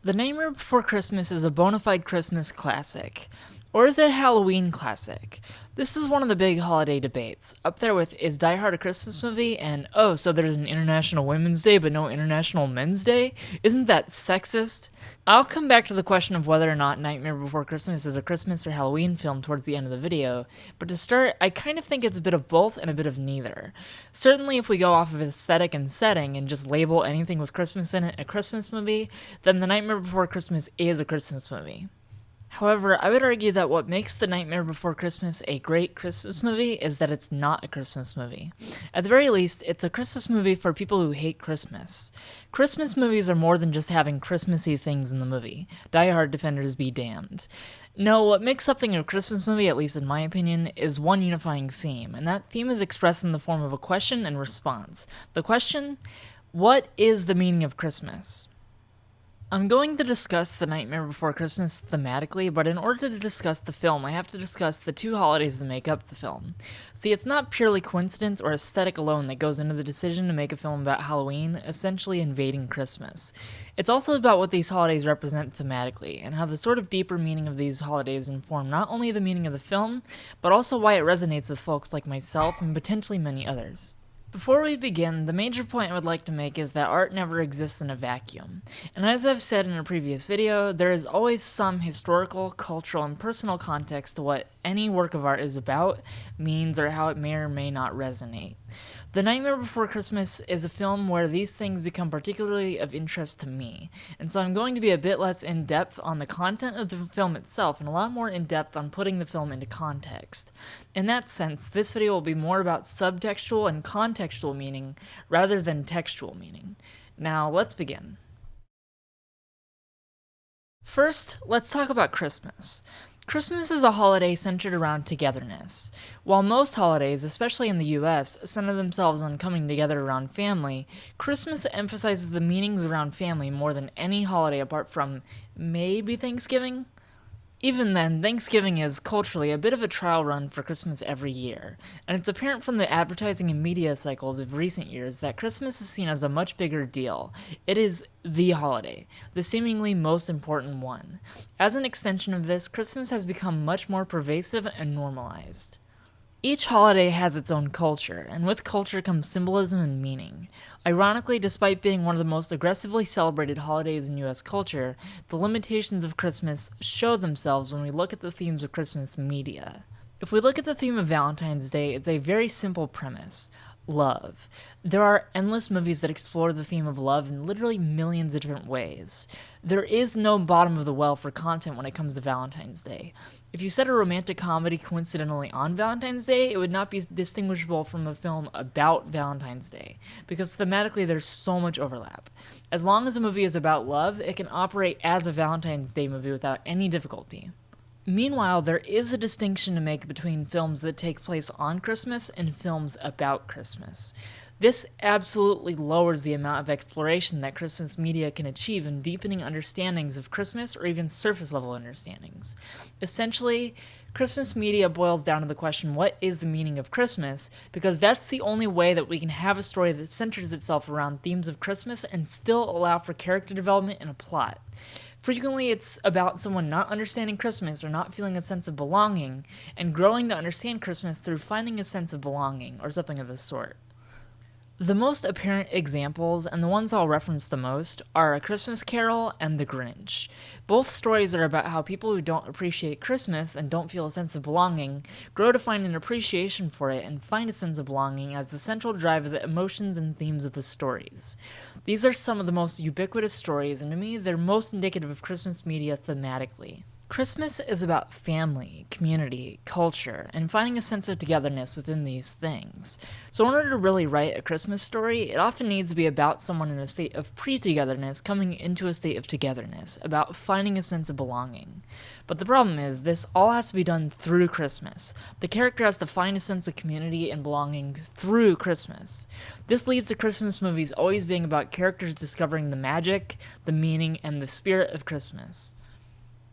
The Nightmare Before Christmas is a bona fide Christmas classic. Or is it a Halloween classic? This is one of the big holiday debates, up there with is Die Hard a Christmas movie and oh, so there's an International Women's Day but no International Men's Day? Isn't that sexist? I'll come back to the question of whether or not Nightmare Before Christmas is a Christmas or Halloween film towards the end of the video, but to start, I kind of think it's a bit of both and a bit of neither. Certainly if we go off of aesthetic and setting and just label anything with Christmas in it a Christmas movie, then The Nightmare Before Christmas is a Christmas movie. However, I would argue that what makes The Nightmare Before Christmas a great Christmas movie is that it's not a Christmas movie. At the very least, it's a Christmas movie for people who hate Christmas. Christmas movies are more than just having Christmassy things in the movie. Die Hard defenders be damned. No, what makes something a Christmas movie, at least in my opinion, is one unifying theme, and that theme is expressed in the form of a question and response. The question: what is the meaning of Christmas? I'm going to discuss The Nightmare Before Christmas thematically, but in order to discuss the film, I have to discuss the two holidays that make up the film. See, it's not purely coincidence or aesthetic alone that goes into the decision to make a film about Halloween, essentially invading Christmas. It's also about what these holidays represent thematically, and how the sort of deeper meaning of these holidays inform not only the meaning of the film, but also why it resonates with folks like myself and potentially many others. Before we begin, the major point I would like to make is that art never exists in a vacuum. And as I've said in a previous video, there is always some historical, cultural, and personal context to what any work of art is about, means, or how it may or may not resonate. The Nightmare Before Christmas is a film where these things become particularly of interest to me, and so I'm going to be a bit less in-depth on the content of the film itself and a lot more in-depth on putting the film into context. In that sense, this video will be more about subtextual and contextual meaning rather than textual meaning. Now, let's begin. First, let's talk about Christmas. Christmas is a holiday centered around togetherness. While most holidays, especially in the US, center themselves on coming together around family, Christmas emphasizes the meanings around family more than any holiday apart from maybe Thanksgiving? Even then, Thanksgiving is, culturally, a bit of a trial run for Christmas every year, and it's apparent from the advertising and media cycles of recent years that Christmas is seen as a much bigger deal. It is the holiday, the seemingly most important one. As an extension of this, Christmas has become much more pervasive and normalized. Each holiday has its own culture, and with culture comes symbolism and meaning. Ironically, despite being one of the most aggressively celebrated holidays in US culture, the limitations of Christmas show themselves when we look at the themes of Christmas media. If we look at the theme of Valentine's Day, it's a very simple premise: love. There are endless movies that explore the theme of love in literally millions of different ways. There is no bottom of the well for content when it comes to Valentine's Day. If you set a romantic comedy coincidentally on Valentine's Day, it would not be distinguishable from a film about Valentine's Day, because thematically there's so much overlap. As long as a movie is about love, it can operate as a Valentine's Day movie without any difficulty. Meanwhile, there is a distinction to make between films that take place on Christmas and films about Christmas. This absolutely lowers the amount of exploration that Christmas media can achieve in deepening understandings of Christmas or even surface-level understandings. Essentially, Christmas media boils down to the question, what is the meaning of Christmas? Because that's the only way that we can have a story that centers itself around themes of Christmas and still allow for character development and a plot. Frequently, it's about someone not understanding Christmas or not feeling a sense of belonging, and growing to understand Christmas through finding a sense of belonging, or something of the sort. The most apparent examples, and the ones I'll reference the most, are A Christmas Carol and The Grinch. Both stories are about how people who don't appreciate Christmas and don't feel a sense of belonging grow to find an appreciation for it and find a sense of belonging as the central drive of the emotions and themes of the stories. These are some of the most ubiquitous stories, and to me, they're most indicative of Christmas media thematically. Christmas is about family, community, culture, and finding a sense of togetherness within these things. So in order to really write a Christmas story, it often needs to be about someone in a state of pre-togetherness coming into a state of togetherness, about finding a sense of belonging. But the problem is, this all has to be done through Christmas. The character has to find a sense of community and belonging through Christmas. This leads to Christmas movies always being about characters discovering the magic, the meaning, and the spirit of Christmas.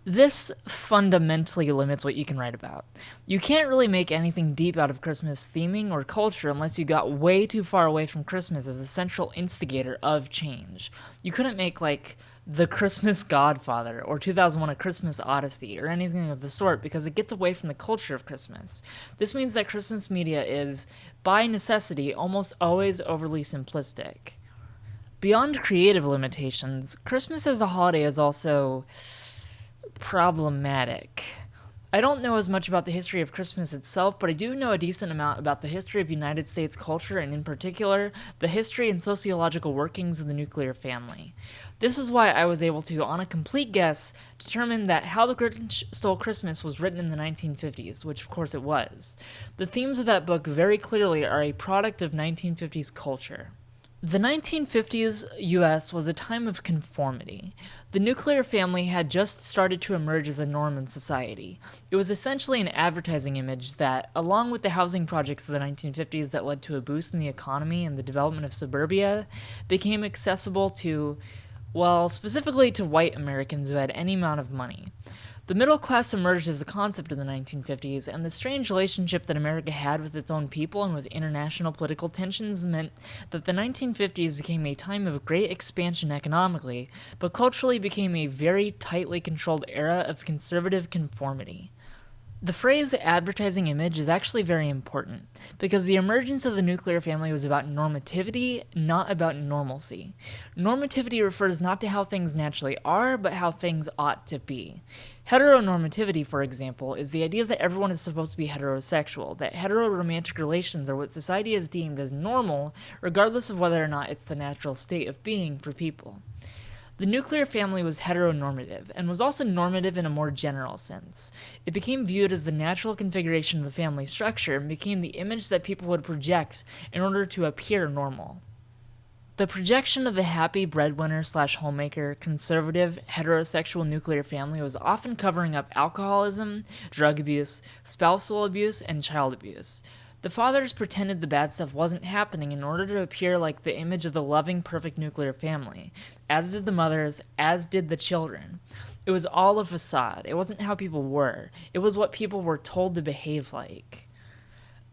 This fundamentally limits what you can write about. You can't really make anything deep out of Christmas theming or culture unless you got way too far away from Christmas as the central instigator of change. You couldn't make, The Christmas Godfather, or 2001 A Christmas Odyssey, or anything of the sort, because it gets away from the culture of Christmas. This means that Christmas media is, by necessity, almost always overly simplistic. Beyond creative limitations, Christmas as a holiday is also problematic. I don't know as much about the history of Christmas itself, but I do know a decent amount about the history of United States culture and, in particular, the history and sociological workings of the nuclear family. This is why I was able to, on a complete guess, determine that How the Grinch Stole Christmas was written in the 1950s, which of course it was. The themes of that book very clearly are a product of 1950s culture. The 1950s US was a time of conformity. The nuclear family had just started to emerge as a norm in society. It was essentially an advertising image that, along with the housing projects of the 1950s that led to a boost in the economy and the development of suburbia, became accessible to, well, specifically to white Americans who had any amount of money. The middle class emerged as a concept in the 1950s, and the strange relationship that America had with its own people and with international political tensions meant that the 1950s became a time of great expansion economically, but culturally became a very tightly controlled era of conservative conformity. The phrase advertising image is actually very important, because the emergence of the nuclear family was about normativity, not about normalcy. Normativity refers not to how things naturally are, but how things ought to be. Heteronormativity, for example, is the idea that everyone is supposed to be heterosexual, that heteroromantic relations are what society has deemed as normal, regardless of whether or not it's the natural state of being for people. The nuclear family was heteronormative, and was also normative in a more general sense. It became viewed as the natural configuration of the family structure and became the image that people would project in order to appear normal. The projection of the happy breadwinner/homemaker, conservative, heterosexual nuclear family was often covering up alcoholism, drug abuse, spousal abuse, and child abuse. The fathers pretended the bad stuff wasn't happening in order to appear like the image of the loving, perfect nuclear family, as did the mothers, as did the children. It was all a facade. It wasn't how people were. It was what people were told to behave like.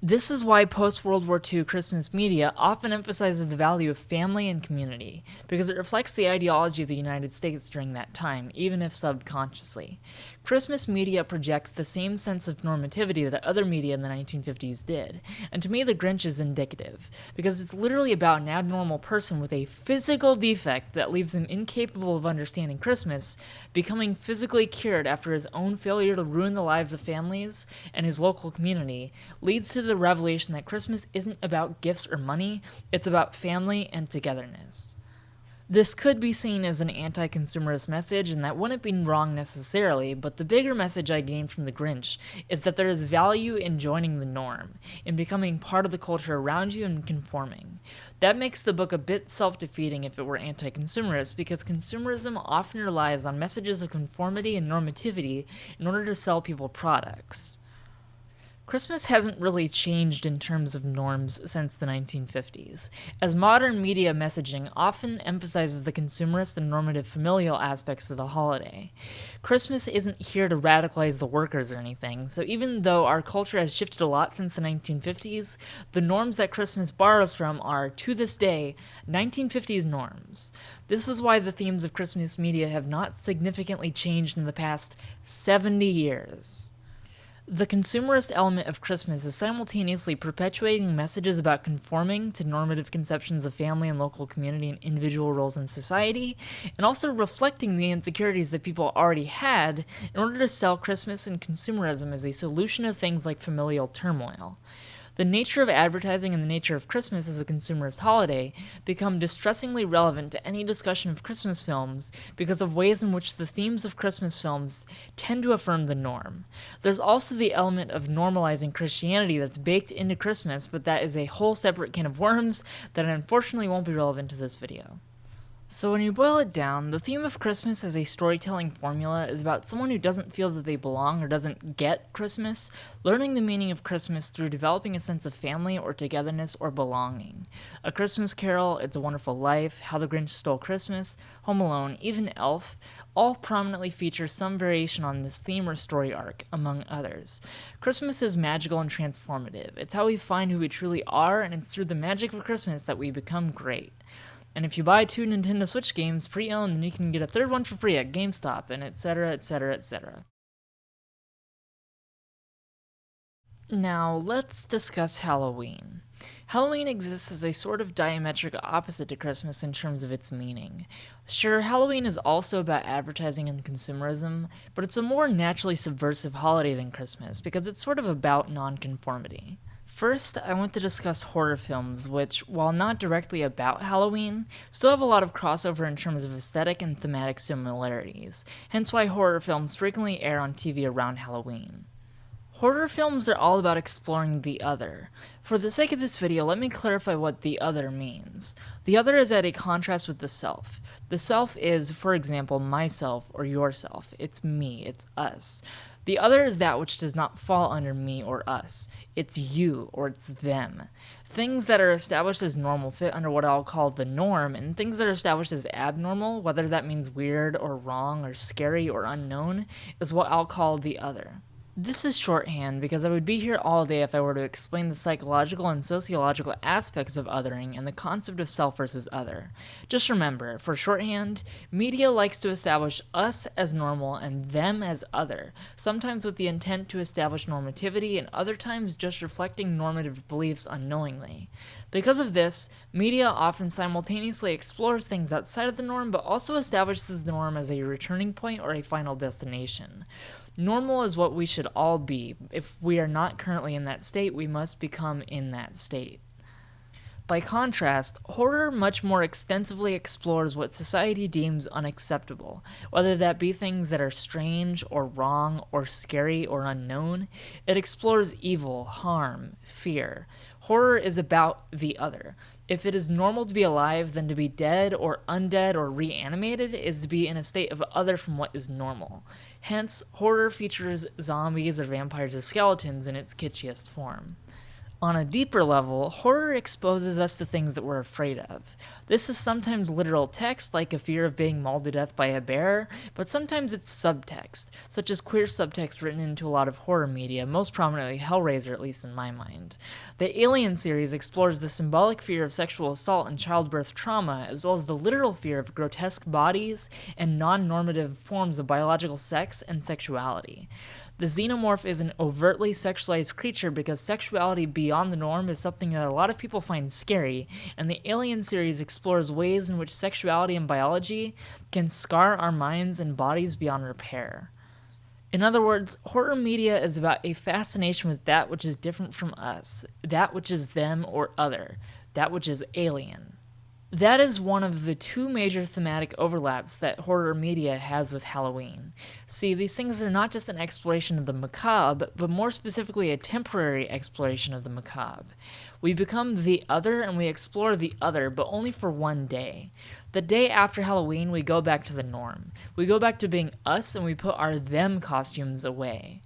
This is why post-World War II Christmas media often emphasizes the value of family and community, because it reflects the ideology of the United States during that time, even if subconsciously. Christmas media projects the same sense of normativity that other media in the 1950s did, and to me the Grinch is indicative, because it's literally about an abnormal person with a physical defect that leaves him incapable of understanding Christmas, becoming physically cured after his own failure to ruin the lives of families and his local community, leads to the revelation that Christmas isn't about gifts or money, it's about family and togetherness. This could be seen as an anti-consumerist message, and that wouldn't be wrong necessarily, but the bigger message I gained from The Grinch is that there is value in joining the norm, in becoming part of the culture around you and conforming. That makes the book a bit self-defeating if it were anti-consumerist, because consumerism often relies on messages of conformity and normativity in order to sell people products. Christmas hasn't really changed in terms of norms since the 1950s, as modern media messaging often emphasizes the consumerist and normative familial aspects of the holiday. Christmas isn't here to radicalize the workers or anything, so even though our culture has shifted a lot since the 1950s, the norms that Christmas borrows from are, to this day, 1950s norms. This is why the themes of Christmas media have not significantly changed in the past 70 years. The consumerist element of Christmas is simultaneously perpetuating messages about conforming to normative conceptions of family and local community and individual roles in society, and also reflecting the insecurities that people already had in order to sell Christmas and consumerism as a solution to things like familial turmoil. The nature of advertising and the nature of Christmas as a consumerist holiday become distressingly relevant to any discussion of Christmas films because of ways in which the themes of Christmas films tend to affirm the norm. There's also the element of normalizing Christianity that's baked into Christmas, but that is a whole separate can of worms that unfortunately won't be relevant to this video. So when you boil it down, the theme of Christmas as a storytelling formula is about someone who doesn't feel that they belong or doesn't get Christmas, learning the meaning of Christmas through developing a sense of family or togetherness or belonging. A Christmas Carol, It's a Wonderful Life, How the Grinch Stole Christmas, Home Alone, even Elf, all prominently feature some variation on this theme or story arc, among others. Christmas is magical and transformative. It's how we find who we truly are, and it's through the magic of Christmas that we become great. And if you buy 2 Nintendo Switch games pre-owned, then you can get a third one for free at GameStop, and etc., etc., etc. Now, let's discuss Halloween. Halloween exists as a sort of diametric opposite to Christmas in terms of its meaning. Sure, Halloween is also about advertising and consumerism, but it's a more naturally subversive holiday than Christmas because it's sort of about nonconformity. First, I want to discuss horror films, which, while not directly about Halloween, still have a lot of crossover in terms of aesthetic and thematic similarities, hence why horror films frequently air on TV around Halloween. Horror films are all about exploring the other. For the sake of this video, let me clarify what the other means. The other is at a contrast with the self. The self is, for example, myself or yourself. It's me, it's us. The other is that which does not fall under me or us. It's you or it's them. Things that are established as normal fit under what I'll call the norm, and things that are established as abnormal, whether that means weird or wrong or scary or unknown, is what I'll call the other. This is shorthand because I would be here all day if I were to explain the psychological and sociological aspects of othering and the concept of self versus other. Just remember, for shorthand, media likes to establish us as normal and them as other, sometimes with the intent to establish normativity and other times just reflecting normative beliefs unknowingly. Because of this, media often simultaneously explores things outside of the norm but also establishes the norm as a returning point or a final destination. Normal is what we should all be. If we are not currently in that state, we must become in that state. By contrast, horror much more extensively explores what society deems unacceptable, whether that be things that are strange or wrong or scary or unknown. It explores evil, harm, fear. Horror is about the other. If it is normal to be alive, then to be dead or undead or reanimated is to be in a state of other from what is normal. Hence, horror features zombies or vampires or skeletons in its kitschiest form. On a deeper level, horror exposes us to things that we're afraid of. This is sometimes literal text, like a fear of being mauled to death by a bear, but sometimes it's subtext, such as queer subtext written into a lot of horror media, most prominently Hellraiser, at least in my mind. The Alien series explores the symbolic fear of sexual assault and childbirth trauma, as well as the literal fear of grotesque bodies and non-normative forms of biological sex and sexuality. The xenomorph is an overtly sexualized creature because sexuality beyond the norm is something that a lot of people find scary, and the Alien series explores ways in which sexuality and biology can scar our minds and bodies beyond repair. In other words, horror media is about a fascination with that which is different from us, that which is them or other, that which is alien. That is one of the two major thematic overlaps that horror media has with Halloween. See, these things are not just an exploration of the macabre, but more specifically a temporary exploration of the macabre. We become the other and we explore the other, but only for one day. The day after Halloween, we go back to the norm. We go back to being us and we put our them costumes away.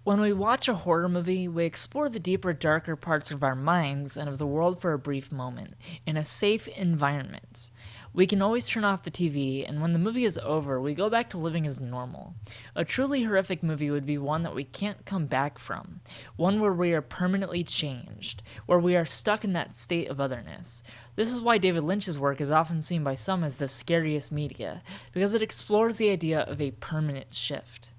When we watch a horror movie, we explore the deeper, darker parts of our minds and of the world for a brief moment, in a safe environment. We can always turn off the TV, and when the movie is over, we go back to living as normal. A truly horrific movie would be one that we can't come back from, one where we are permanently changed, where we are stuck in that state of otherness. This is why David Lynch's work is often seen by some as the scariest media, because it explores the idea of a permanent shift.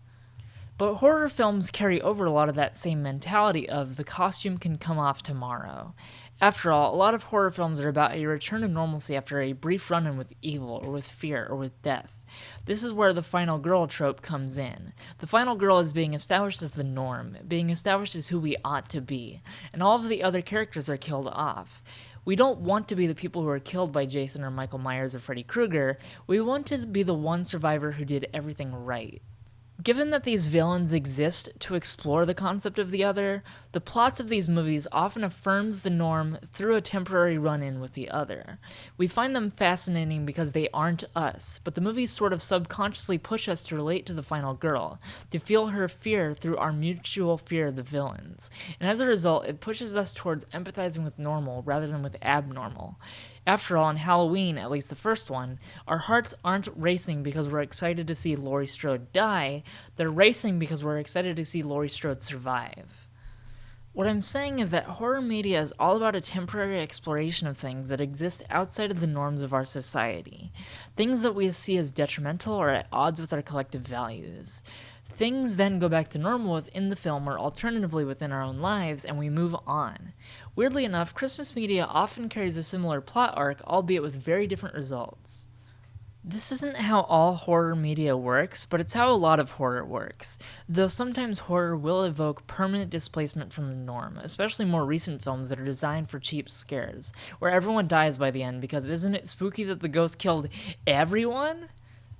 But horror films carry over a lot of that same mentality of the costume can come off tomorrow. After all, a lot of horror films are about a return to normalcy after a brief run-in with evil, or with fear, or with death. This is where the final girl trope comes in. The final girl is being established as the norm, being established as who we ought to be, and all of the other characters are killed off. We don't want to be the people who are killed by Jason or Michael Myers or Freddy Krueger. We want to be the one survivor who did everything right. Given that these villains exist to explore the concept of the other, the plots of these movies often affirms the norm through a temporary run-in with the other. We find them fascinating because they aren't us, but the movies sort of subconsciously push us to relate to the final girl, to feel her fear through our mutual fear of the villains. And as a result, it pushes us towards empathizing with normal rather than with abnormal. After all, on Halloween, at least the first one, our hearts aren't racing because we're excited to see Laurie Strode die, they're racing because we're excited to see Laurie Strode survive. What I'm saying is that horror media is all about a temporary exploration of things that exist outside of the norms of our society. Things that we see as detrimental or at odds with our collective values. Things then go back to normal within the film or alternatively within our own lives, and we move on. Weirdly enough, Christmas media often carries a similar plot arc, albeit with very different results. This isn't how all horror media works, but it's how a lot of horror works, though sometimes horror will evoke permanent displacement from the norm, especially more recent films that are designed for cheap scares, where everyone dies by the end because isn't it spooky that the ghost killed everyone?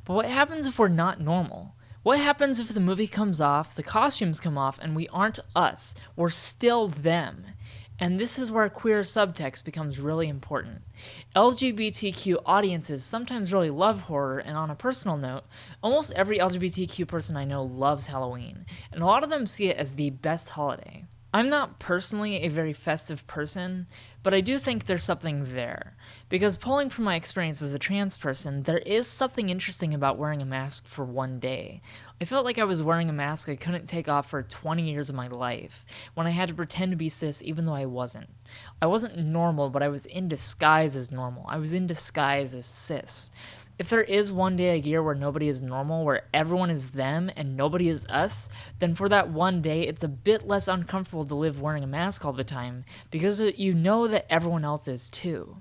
But what happens if we're not normal? What happens if the movie comes off, the costumes come off, and we aren't us? We're still them. And this is where queer subtext becomes really important. LGBTQ audiences sometimes really love horror, and on a personal note, almost every LGBTQ person I know loves Halloween, and a lot of them see it as the best holiday. I'm not personally a very festive person, but I do think there's something there. Because pulling from my experience as a trans person, there is something interesting about wearing a mask for one day. I felt like I was wearing a mask I couldn't take off for 20 years of my life, when I had to pretend to be cis even though I wasn't. I wasn't normal, but I was in disguise as normal. I was in disguise as cis. If there is one day a year where nobody is normal, where everyone is them and nobody is us, then for that one day it's a bit less uncomfortable to live wearing a mask all the time, because you know that everyone else is too.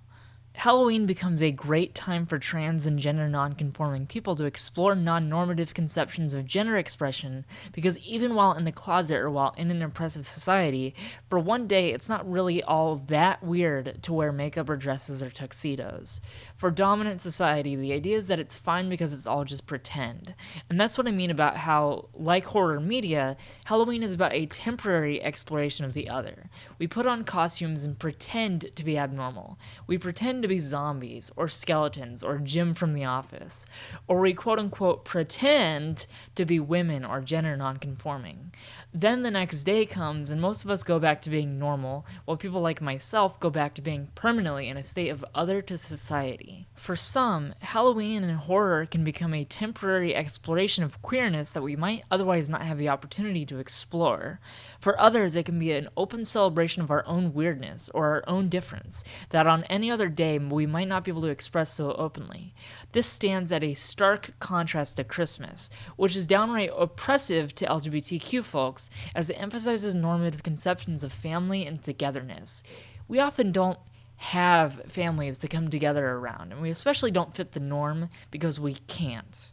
Halloween becomes a great time for trans and gender non-conforming people to explore non-normative conceptions of gender expression, because even while in the closet or while in an oppressive society, for one day it's not really all that weird to wear makeup or dresses or tuxedos. For dominant society, the idea is that it's fine because it's all just pretend. And that's what I mean about how, like horror media, Halloween is about a temporary exploration of the other. We put on costumes and pretend to be abnormal. We pretend to be zombies, or skeletons, or Jim from The Office. Or we quote-unquote pretend to be women or gender non-conforming. Then the next day comes and most of us go back to being normal, while people like myself go back to being permanently in a state of other to society. For some, Halloween and horror can become a temporary exploration of queerness that we might otherwise not have the opportunity to explore. For others, it can be an open celebration of our own weirdness or our own difference that on any other day we might not be able to express so openly. This stands at a stark contrast to Christmas, which is downright oppressive to LGBTQ folks as it emphasizes normative conceptions of family and togetherness. We often don't have families to come together around, and we especially don't fit the norm because we can't.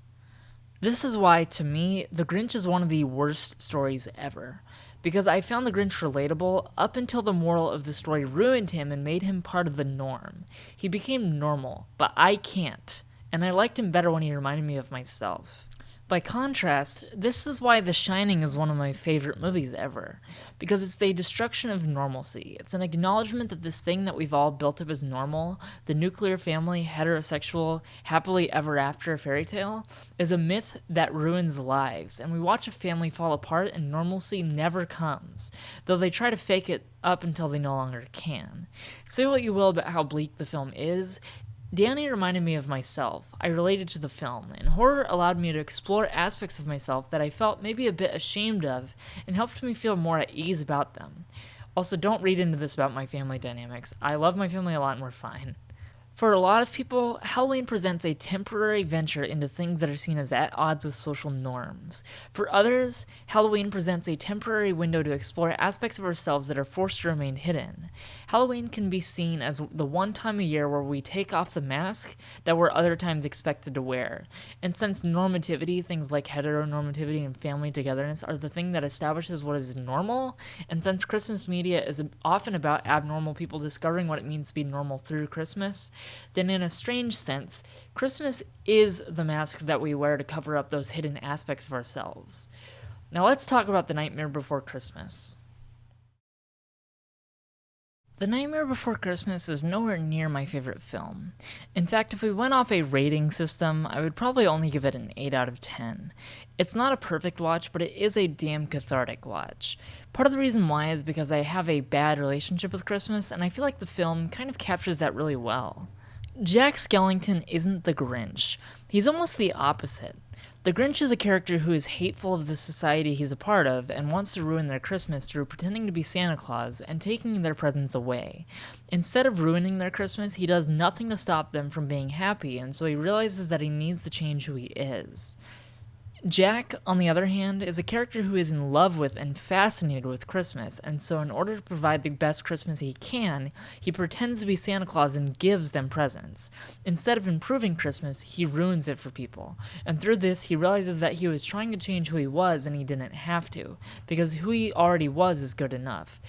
This is why, to me, The Grinch is one of the worst stories ever. Because I found the Grinch relatable up until the moral of the story ruined him and made him part of the norm. He became normal, but I can't. And I liked him better when he reminded me of myself. By contrast, this is why The Shining is one of my favorite movies ever, because it's a destruction of normalcy. It's an acknowledgement that this thing that we've all built up as normal, the nuclear family, heterosexual, happily ever after fairy tale, is a myth that ruins lives, and we watch a family fall apart and normalcy never comes, though they try to fake it up until they no longer can. Say what you will about how bleak the film is, Danny reminded me of myself. I related to the film, and horror allowed me to explore aspects of myself that I felt maybe a bit ashamed of, and helped me feel more at ease about them. Also, don't read into this about my family dynamics. I love my family a lot and we're fine. For a lot of people, Halloween presents a temporary venture into things that are seen as at odds with social norms. For others, Halloween presents a temporary window to explore aspects of ourselves that are forced to remain hidden. Halloween can be seen as the one time a year where we take off the mask that we're other times expected to wear. And since normativity, things like heteronormativity and family togetherness, are the thing that establishes what is normal, and since Christmas media is often about abnormal people discovering what it means to be normal through Christmas, then in a strange sense, Christmas is the mask that we wear to cover up those hidden aspects of ourselves. Now let's talk about The Nightmare Before Christmas. The Nightmare Before Christmas is nowhere near my favorite film. In fact, if we went off a rating system, I would probably only give it an 8 out of 10. It's not a perfect watch, but it is a damn cathartic watch. Part of the reason why is because I have a bad relationship with Christmas, and I feel like the film kind of captures that really well. Jack Skellington isn't the Grinch. He's almost the opposite. The Grinch is a character who is hateful of the society he's a part of and wants to ruin their Christmas through pretending to be Santa Claus and taking their presents away. Instead of ruining their Christmas, he does nothing to stop them from being happy, and so he realizes that he needs to change who he is. Jack, on the other hand, is a character who is in love with and fascinated with Christmas, and so in order to provide the best Christmas he can, he pretends to be Santa Claus and gives them presents. Instead of improving Christmas, he ruins it for people, and through this, he realizes that he was trying to change who he was and he didn't have to, because who he already was is good enough.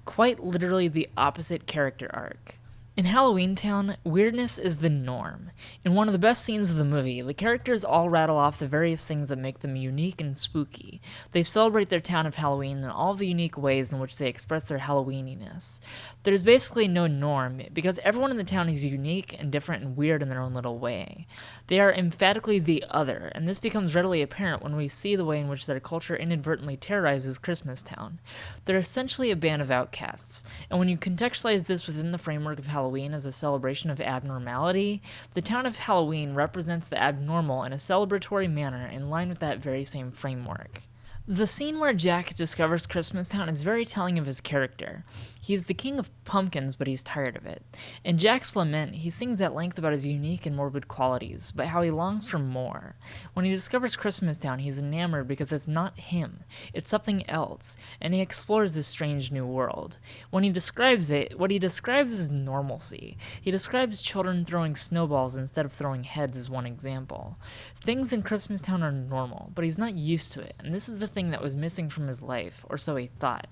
Quite literally the opposite character arc. In Halloween Town, weirdness is the norm. In one of the best scenes of the movie, the characters all rattle off the various things that make them unique and spooky. They celebrate their town of Halloween in all the unique ways in which they express their Halloweeniness. There's basically no norm, because everyone in the town is unique and different and weird in their own little way. They are emphatically the other, and this becomes readily apparent when we see the way in which their culture inadvertently terrorizes Christmas Town. They're essentially a band of outcasts, and when you contextualize this within the framework of Halloween as a celebration of abnormality, the town of Halloween represents the abnormal in a celebratory manner in line with that very same framework. The scene where Jack discovers Christmas Town is very telling of his character. He is the king of pumpkins, but he's tired of it. In Jack's lament, he sings at length about his unique and morbid qualities, but how he longs for more. When he discovers Christmas Town, he's enamored because it's not him, it's something else, and he explores this strange new world. When he describes it, what he describes is normalcy. He describes children throwing snowballs instead of throwing heads as one example. Things in Christmas Town are normal, but he's not used to it, and this is the thing that was missing from his life, or so he thought.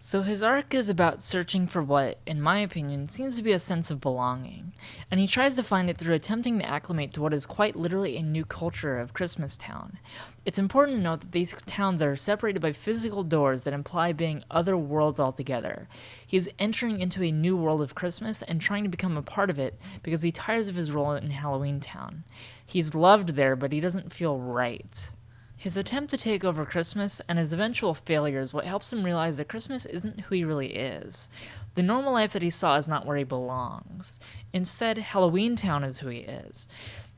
So his arc is about searching for what, in my opinion, seems to be a sense of belonging, and he tries to find it through attempting to acclimate to what is quite literally a new culture of Christmas Town. It's important to note that these towns are separated by physical doors that imply being other worlds altogether. He is entering into a new world of Christmas and trying to become a part of it because he tires of his role in Halloween Town. He's loved there, but he doesn't feel right. His attempt to take over Christmas and his eventual failure is what helps him realize that Christmas isn't who he really is. The normal life that he saw is not where he belongs. Instead, Halloween Town is who he is.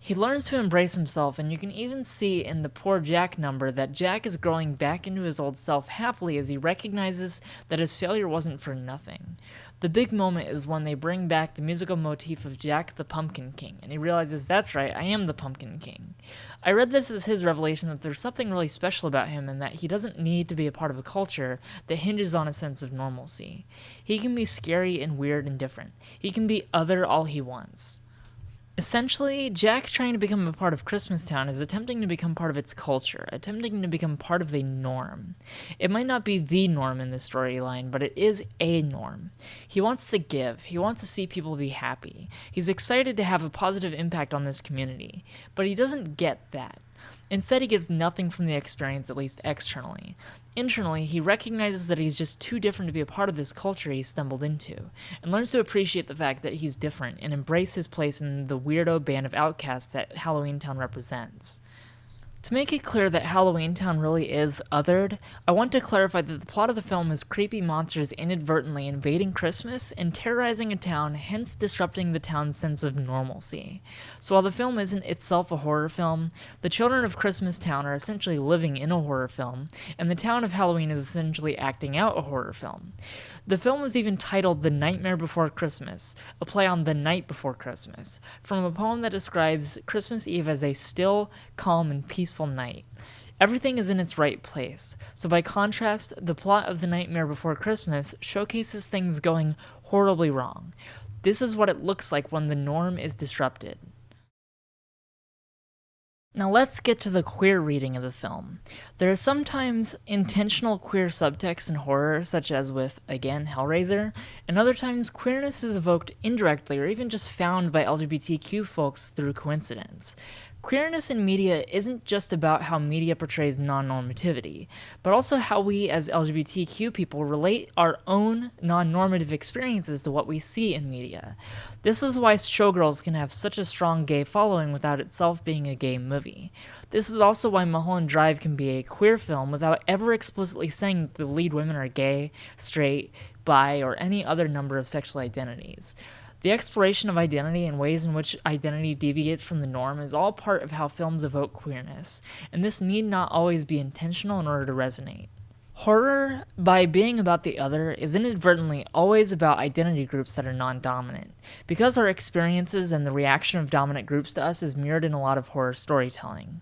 He learns to embrace himself, and you can even see in the Poor Jack number that Jack is growing back into his old self happily as he recognizes that his failure wasn't for nothing. The big moment is when they bring back the musical motif of Jack the Pumpkin King, and he realizes, that's right, I am the Pumpkin King. I read this as his revelation that there's something really special about him and that he doesn't need to be a part of a culture that hinges on a sense of normalcy. He can be scary and weird and different. He can be other all he wants. Essentially, Jack trying to become a part of Christmas Town is attempting to become part of its culture, attempting to become part of the norm. It might not be the norm in this storyline, but it is a norm. He wants to give, he wants to see people be happy. He's excited to have a positive impact on this community, but he doesn't get that. Instead, he gets nothing from the experience, at least externally. Internally, he recognizes that he's just too different to be a part of this culture he stumbled into, and learns to appreciate the fact that he's different and embrace his place in the weirdo band of outcasts that Halloween Town represents. To make it clear that Halloween Town really is othered, I want to clarify that the plot of the film is creepy monsters inadvertently invading Christmas and terrorizing a town, hence disrupting the town's sense of normalcy. So while the film isn't itself a horror film, the children of Christmas Town are essentially living in a horror film, and the town of Halloween is essentially acting out a horror film. The film was even titled The Nightmare Before Christmas, a play on The Night Before Christmas, from a poem that describes Christmas Eve as a still, calm, and peaceful night. Everything is in its right place, so by contrast, the plot of The Nightmare Before Christmas showcases things going horribly wrong. This is what it looks like when the norm is disrupted. Now let's get to the queer reading of the film. There is sometimes intentional queer subtext in horror, such as with, again, Hellraiser, and other times queerness is evoked indirectly or even just found by LGBTQ folks through coincidence. Queerness in media isn't just about how media portrays non-normativity, but also how we as LGBTQ people relate our own non-normative experiences to what we see in media. This is why Showgirls can have such a strong gay following without itself being a gay movie. This is also why Mulholland Drive can be a queer film without ever explicitly saying that the lead women are gay, straight, bi, or any other number of sexual identities. The exploration of identity and ways in which identity deviates from the norm is all part of how films evoke queerness, and this need not always be intentional in order to resonate. Horror, by being about the other, is inadvertently always about identity groups that are non-dominant, because our experiences and the reaction of dominant groups to us is mirrored in a lot of horror storytelling.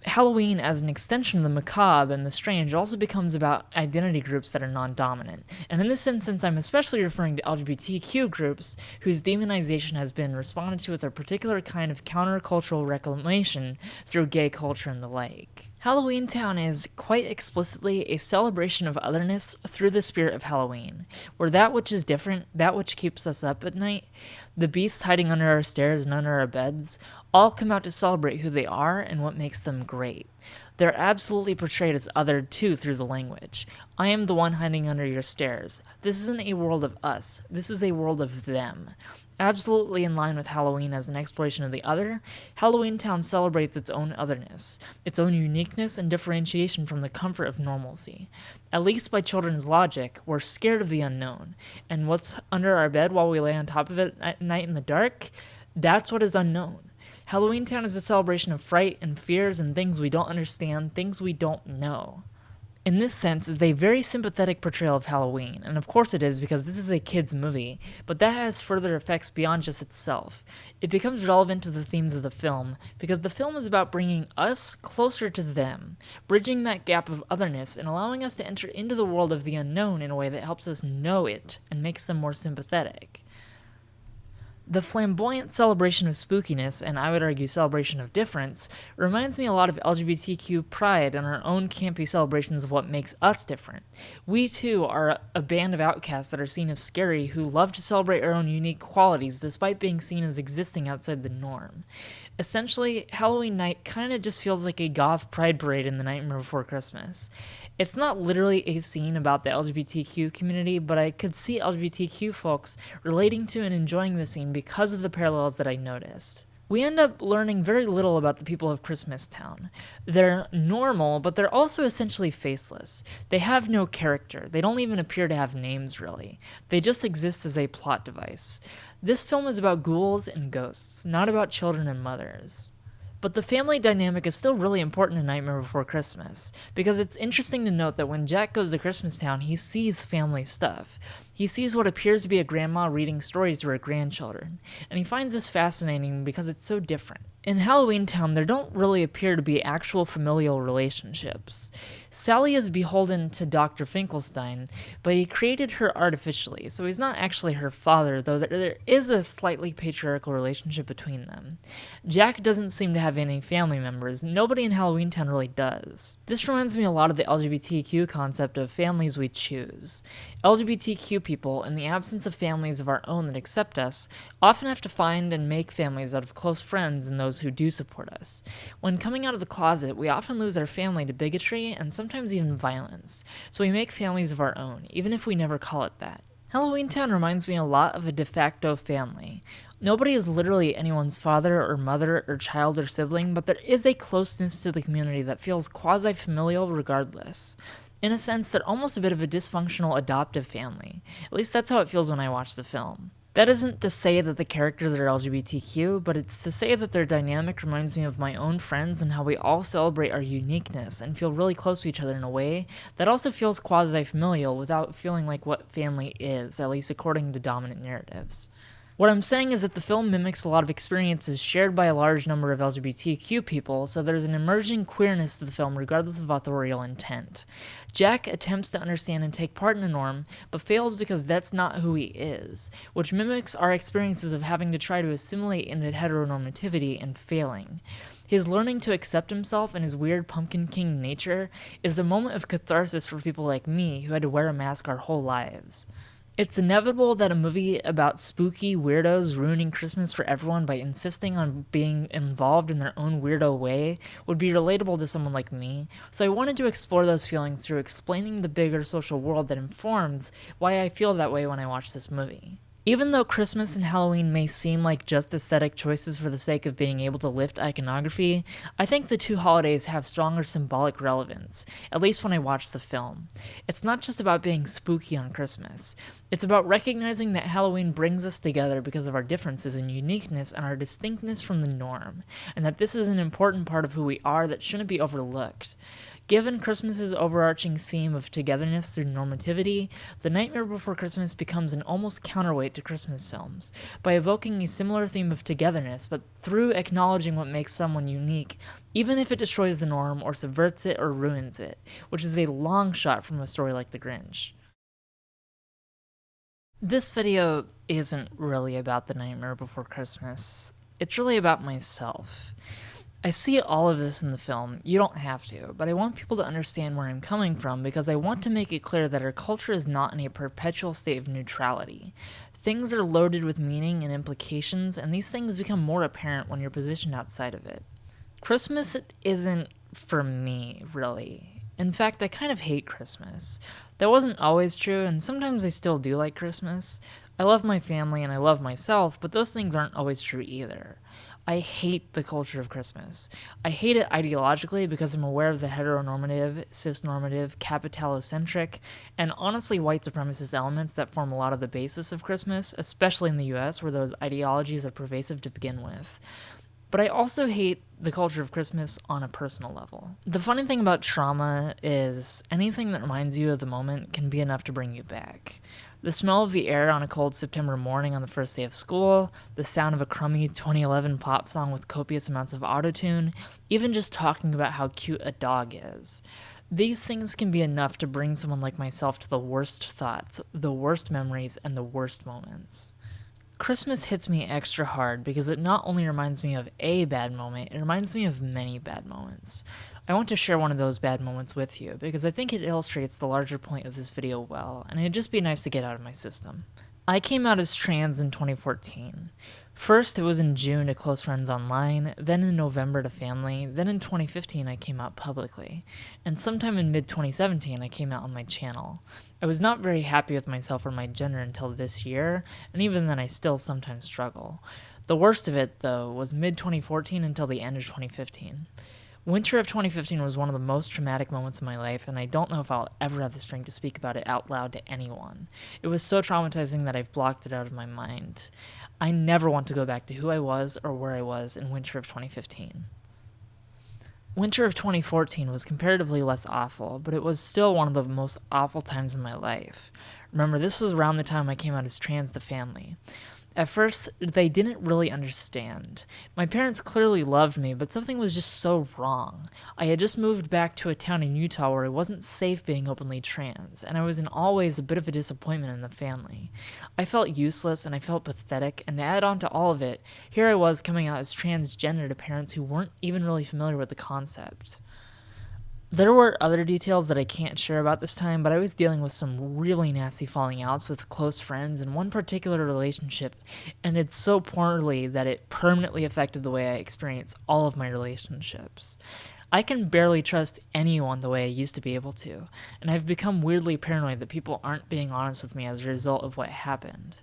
Halloween, as an extension of the macabre and the strange, also becomes about identity groups that are non-dominant. And in this instance, I'm especially referring to LGBTQ groups whose demonization has been responded to with a particular kind of countercultural reclamation through gay culture and the like. Halloween Town is quite explicitly a celebration of otherness through the spirit of Halloween, where that which is different, that which keeps us up at night, the beasts hiding under our stairs and under our beds, all come out to celebrate who they are and what makes them great. They're absolutely portrayed as othered too through the language. I am the one hiding under your stairs. This isn't a world of us. This is a world of them. Absolutely in line with Halloween as an exploration of the other, Halloween Town celebrates its own otherness, its own uniqueness and differentiation from the comfort of normalcy. At least by children's logic, we're scared of the unknown, and what's under our bed while we lay on top of it at night in the dark, that's what is unknown. Halloween Town is a celebration of fright and fears and things we don't understand, things we don't know. In this sense, it's a very sympathetic portrayal of Halloween, and of course it is because this is a kid's movie, but that has further effects beyond just itself. It becomes relevant to the themes of the film, because the film is about bringing us closer to them, bridging that gap of otherness and allowing us to enter into the world of the unknown in a way that helps us know it and makes them more sympathetic. The flamboyant celebration of spookiness, and I would argue celebration of difference, reminds me a lot of LGBTQ pride and our own campy celebrations of what makes us different. We too are a band of outcasts that are seen as scary who love to celebrate our own unique qualities despite being seen as existing outside the norm. Essentially, Halloween night kinda just feels like a goth pride parade in The Nightmare Before Christmas. It's not literally a scene about the LGBTQ community, but I could see LGBTQ folks relating to and enjoying the scene because of the parallels that I noticed. We end up learning very little about the people of Christmas Town. They're normal, but they're also essentially faceless. They have no character. They don't even appear to have names, really. They just exist as a plot device. This film is about ghouls and ghosts, not about children and mothers. But the family dynamic is still really important in Nightmare Before Christmas, because it's interesting to note that when Jack goes to Christmas Town, he sees family stuff. He sees what appears to be a grandma reading stories to her grandchildren, and he finds this fascinating because it's so different. In Halloween Town, there don't really appear to be actual familial relationships. Sally is beholden to Dr. Finkelstein, but he created her artificially, so he's not actually her father, though there is a slightly patriarchal relationship between them. Jack doesn't seem to have any family members. Nobody in Halloween Town really does. This reminds me a lot of the LGBTQ concept of families we choose. LGBTQ people, in the absence of families of our own that accept us, often have to find and make families out of close friends and those who do support us. When coming out of the closet, we often lose our family to bigotry and sometimes even violence, so we make families of our own, even if we never call it that. Halloween Town reminds me a lot of a de facto family. Nobody is literally anyone's father or mother or child or sibling, but there is a closeness to the community that feels quasi-familial regardless. In a sense, they're almost a bit of a dysfunctional adoptive family. At least that's how it feels when I watch the film. That isn't to say that the characters are LGBTQ, but it's to say that their dynamic reminds me of my own friends and how we all celebrate our uniqueness and feel really close to each other in a way that also feels quasi-familial without feeling like what family is, at least according to dominant narratives. What I'm saying is that the film mimics a lot of experiences shared by a large number of LGBTQ people, so there's an emerging queerness to the film regardless of authorial intent. Jack attempts to understand and take part in the norm, but fails because that's not who he is, which mimics our experiences of having to try to assimilate into heteronormativity and failing. His learning to accept himself and his weird Pumpkin King nature is a moment of catharsis for people like me who had to wear a mask our whole lives. It's inevitable that a movie about spooky weirdos ruining Christmas for everyone by insisting on being involved in their own weirdo way would be relatable to someone like me, so I wanted to explore those feelings through explaining the bigger social world that informs why I feel that way when I watch this movie. Even though Christmas and Halloween may seem like just aesthetic choices for the sake of being able to lift iconography, I think the two holidays have stronger symbolic relevance, at least when I watch the film. It's not just about being spooky on Christmas. It's about recognizing that Halloween brings us together because of our differences and uniqueness and our distinctness from the norm, and that this is an important part of who we are that shouldn't be overlooked. Given Christmas's overarching theme of togetherness through normativity, The Nightmare Before Christmas becomes an almost counterweight to Christmas films, by evoking a similar theme of togetherness, but through acknowledging what makes someone unique, even if it destroys the norm or subverts it or ruins it, which is a long shot from a story like The Grinch. This video isn't really about The Nightmare Before Christmas. It's really about myself. I see all of this in the film, you don't have to, but I want people to understand where I'm coming from because I want to make it clear that our culture is not in a perpetual state of neutrality. Things are loaded with meaning and implications, and these things become more apparent when you're positioned outside of it. Christmas isn't for me, really. In fact, I kind of hate Christmas. That wasn't always true, and sometimes I still do like Christmas. I love my family and I love myself, but those things aren't always true either. I hate the culture of Christmas. I hate it ideologically because I'm aware of the heteronormative, cisnormative, capitalocentric, and honestly white supremacist elements that form a lot of the basis of Christmas, especially in the US where those ideologies are pervasive to begin with. But I also hate the culture of Christmas on a personal level. The funny thing about trauma is anything that reminds you of the moment can be enough to bring you back. The smell of the air on a cold September morning on the first day of school, the sound of a crummy 2011 pop song with copious amounts of autotune, even just talking about how cute a dog is. These things can be enough to bring someone like myself to the worst thoughts, the worst memories, and the worst moments. Christmas hits me extra hard because it not only reminds me of a bad moment, it reminds me of many bad moments. I want to share one of those bad moments with you because I think it illustrates the larger point of this video well, and it'd just be nice to get out of my system. I came out as trans in 2014. First, it was in June to close friends online, then in November to family, then in 2015 I came out publicly, and sometime in mid-2017 I came out on my channel. I was not very happy with myself or my gender until this year, and even then I still sometimes struggle. The worst of it, though, was mid-2014 until the end of 2015. Winter of 2015 was one of the most traumatic moments of my life, and I don't know if I'll ever have the strength to speak about it out loud to anyone. It was so traumatizing that I've blocked it out of my mind. I never want to go back to who I was or where I was in winter of 2015. Winter of 2014 was comparatively less awful, but it was still one of the most awful times in my life. Remember, this was around the time I came out as trans to family. At first, they didn't really understand. My parents clearly loved me, but something was just so wrong. I had just moved back to a town in Utah where it wasn't safe being openly trans, and I was in all ways a bit of a disappointment in the family. I felt useless and I felt pathetic, and to add on to all of it, here I was coming out as transgender to parents who weren't even really familiar with the concept. There were other details that I can't share about this time, but I was dealing with some really nasty falling outs with close friends in one particular relationship, and it's so poorly that it permanently affected the way I experience all of my relationships. I can barely trust anyone the way I used to be able to, and I've become weirdly paranoid that people aren't being honest with me as a result of what happened.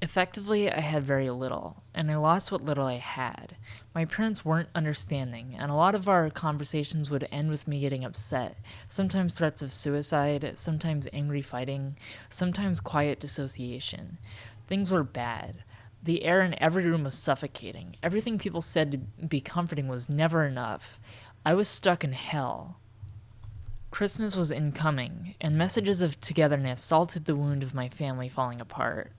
Effectively, I had very little, and I lost what little I had. My parents weren't understanding, and a lot of our conversations would end with me getting upset, sometimes threats of suicide, sometimes angry fighting, sometimes quiet dissociation. Things were bad. The air in every room was suffocating. Everything people said to be comforting was never enough. I was stuck in hell. Christmas was incoming, and messages of togetherness salted the wound of my family falling apart.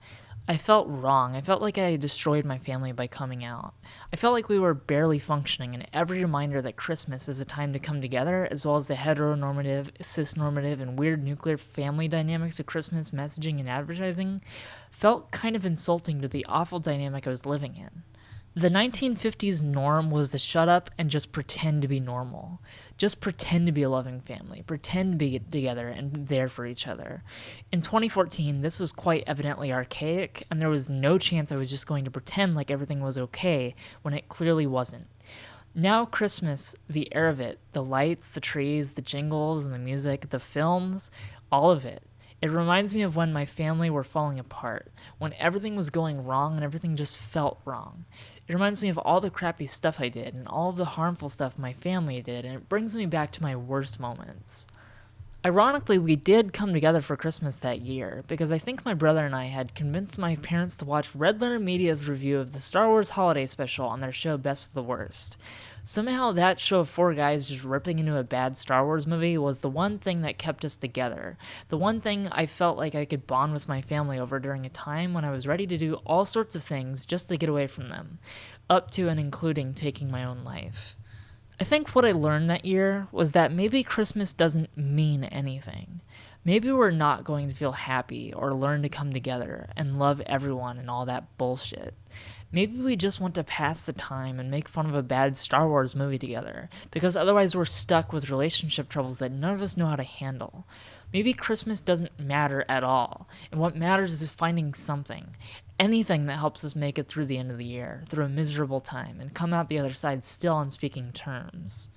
I felt wrong. I felt like I destroyed my family by coming out. I felt like we were barely functioning, and every reminder that Christmas is a time to come together, as well as the heteronormative, cisnormative, and weird nuclear family dynamics of Christmas messaging and advertising, felt kind of insulting to the awful dynamic I was living in. The 1950s norm was to shut up and just pretend to be normal. Just pretend to be a loving family. Pretend to be together and there for each other. In 2014, this was quite evidently archaic, and there was no chance I was just going to pretend like everything was okay when it clearly wasn't. Now Christmas, the air of it, the lights, the trees, the jingles, and the music, the films, all of it It reminds me of when my family were falling apart, when everything was going wrong and everything just felt wrong. It reminds me of all the crappy stuff I did and all of the harmful stuff my family did, and it brings me back to my worst moments. Ironically, we did come together for Christmas that year, because I think my brother and I had convinced my parents to watch Red Letter Media's review of the Star Wars Holiday Special on their show Best of the Worst. Somehow that show of four guys just ripping into a bad Star Wars movie was the one thing that kept us together. The one thing I felt like I could bond with my family over during a time when I was ready to do all sorts of things just to get away from them, up to and including taking my own life. I think what I learned that year was that maybe Christmas doesn't mean anything. Maybe we're not going to feel happy or learn to come together and love everyone and all that bullshit. Maybe we just want to pass the time and make fun of a bad Star Wars movie together, because otherwise we're stuck with relationship troubles that none of us know how to handle. Maybe Christmas doesn't matter at all, and what matters is finding something, anything that helps us make it through the end of the year, through a miserable time, and come out the other side still on speaking terms.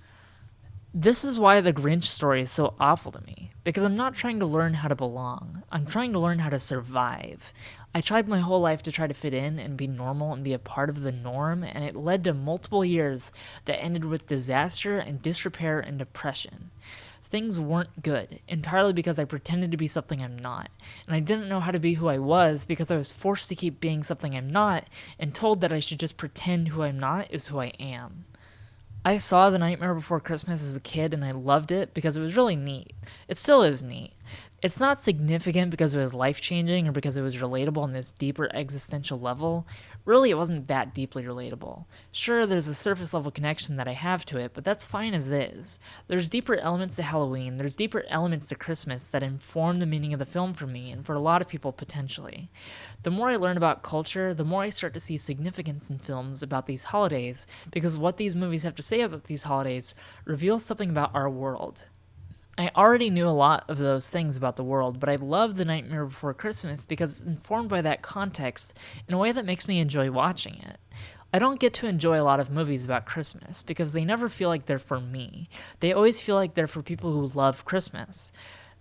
This is why the Grinch story is so awful to me, because I'm not trying to learn how to belong. I'm trying to learn how to survive. I tried my whole life to try to fit in and be normal and be a part of the norm, and it led to multiple years that ended with disaster and disrepair and depression. Things weren't good, entirely because I pretended to be something I'm not, and I didn't know how to be who I was because I was forced to keep being something I'm not and told that I should just pretend who I'm not is who I am. I saw The Nightmare Before Christmas as a kid and I loved it because it was really neat. It still is neat. It's not significant because it was life-changing or because it was relatable on this deeper existential level. Really, it wasn't that deeply relatable. Sure, there's a surface level connection that I have to it, but that's fine as is. There's deeper elements to Halloween, there's deeper elements to Christmas that inform the meaning of the film for me and for a lot of people potentially. The more I learn about culture, the more I start to see significance in films about these holidays, because what these movies have to say about these holidays reveals something about our world. I already knew a lot of those things about the world, but I love The Nightmare Before Christmas because it's informed by that context in a way that makes me enjoy watching it. I don't get to enjoy a lot of movies about Christmas because they never feel like they're for me. They always feel like they're for people who love Christmas.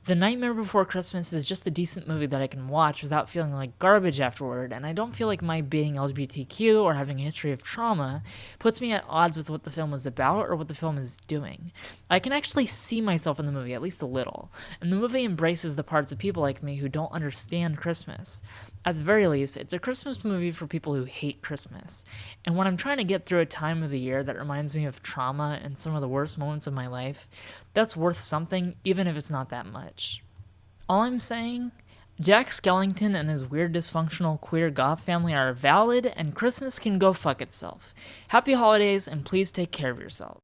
The Nightmare Before Christmas is just a decent movie that I can watch without feeling like garbage afterward, and I don't feel like my being LGBTQ or having a history of trauma puts me at odds with what the film is about or what the film is doing. I can actually see myself in the movie, at least a little, and the movie embraces the parts of people like me who don't understand Christmas. At the very least, it's a Christmas movie for people who hate Christmas. And when I'm trying to get through a time of the year that reminds me of trauma and some of the worst moments of my life, that's worth something, even if it's not that much. All I'm saying, Jack Skellington and his weird dysfunctional queer goth family are valid, and Christmas can go fuck itself. Happy holidays, and please take care of yourself.